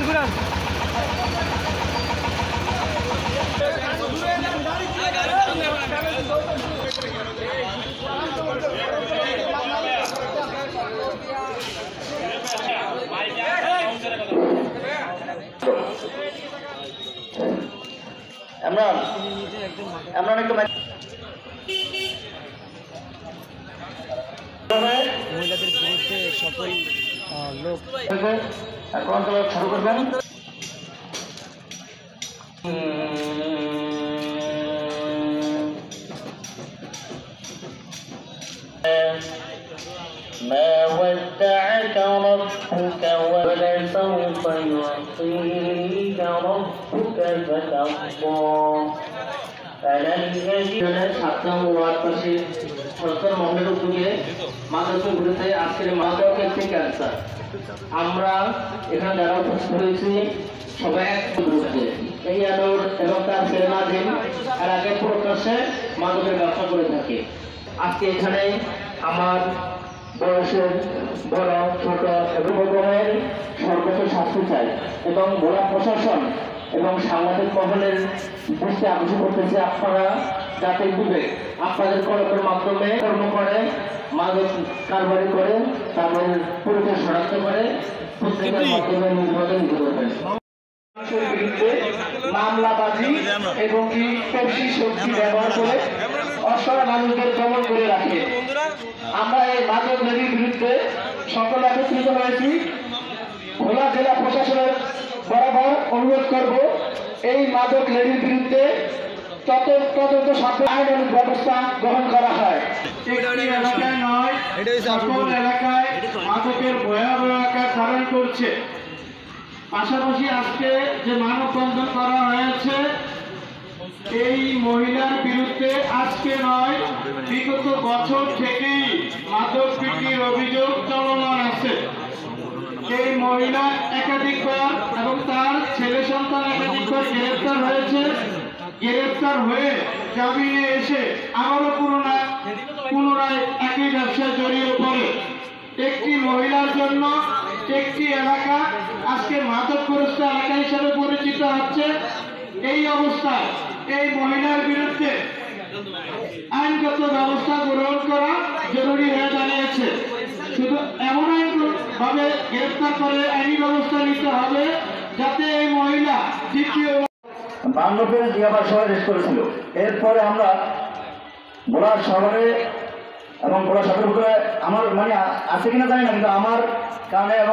ঘুরান একটু মহিলাদের বিরুদ্ধে সকল লোক শুরু করবেন। ما ودعك ربك ولسوف يعطيك ربك فترضى فلن يجد ছাত্র ওয়ার্ডবাসী সরকার মহলের উদ্যোগে মাদকের বিরুদ্ধে আজকের মাদক একটি ক্যান্সার। আমরা এখানে যারা উপস্থিত হয়েছি সবাই এক বিরুদ্ধে এই আলোর এবং তার ছেলে নাজিম এর আগে প্রকাশ্যে মাদকের ব্যবসা করে থাকে। আজকে এখানে আমার বয়সের বড় ছোট এবং রকমের সর্বোচ্চ শাস্তি চাই এবং ভোলা প্রশাসন এবং সাংবাদিক মহলের দৃষ্টি আকর্ষণ করতেছে আপনারা যাতে বুঝে আপনাদের কলমের মাধ্যমে কর্ম করে মাদক কারবারি করে তাদের পরিচয় শনাক্ত করে পত্রিকার মাধ্যমে নির্বাচন নিতে করবেন। মামলাবাজি এবং কি পেশি শক্তি ব্যবহার করে অসহায় মানুষদের দমন করে রাখে। আমরা এই মাদক লেডির বিরুদ্ধে সকল একত্রিত হয়েছি। ভোলা জেলা প্রশাসনের বরাবর অনুরোধ করব এই মাদক লেডির বিরুদ্ধে তদন্ত সাপেক্ষে আইনানুগ ব্যবস্থা গ্রহণ করা হয়। এলাকায় নয়, সকল এলাকায় মাদকের ভয়াবহ আকার ধারণ করছে। পাশাপাশি আজকে যে মানববন্ধন করা হয়েছে এই মহিলার বিরুদ্ধে আজকে নয় বিগত বছর থেকেই মাদক বিক্রির অভিযোগ চলমান আছে। এই মহিলা একাধিকবার এবং তার ছেলে সন্তান একাধিকবার গ্রেফতার হয়েছে। গ্রেফতার হয়ে জামিনে এসে আবারও পুনরায় একই ব্যবসায় জড়িয়ে পড়ে। একটি মহিলার জন্য একটি এলাকা আজকে মাদকগ্রস্ত এলাকা হিসেবে পরিচিত হচ্ছে। এই অবস্থায় এই মহিলার বিরুদ্ধে আইনগত ব্যবস্থা গ্রহণ করা জরুরি হয়ে দাঁড়িয়েছে। শুধু এমন আইনভাবে গ্রেফতার করে আইনি ব্যবস্থা নিতে হবে যাতে এই মহিলা দ্বিতীয় 52 জিয়াবার সহ রেস্ট করেছিল। এরপরে আমরা ভোলা শহরে এবং ভোলা শহরের ভিতরে আমার মানে আছে কিনা জানি না, কিন্তু আমার কানে এবং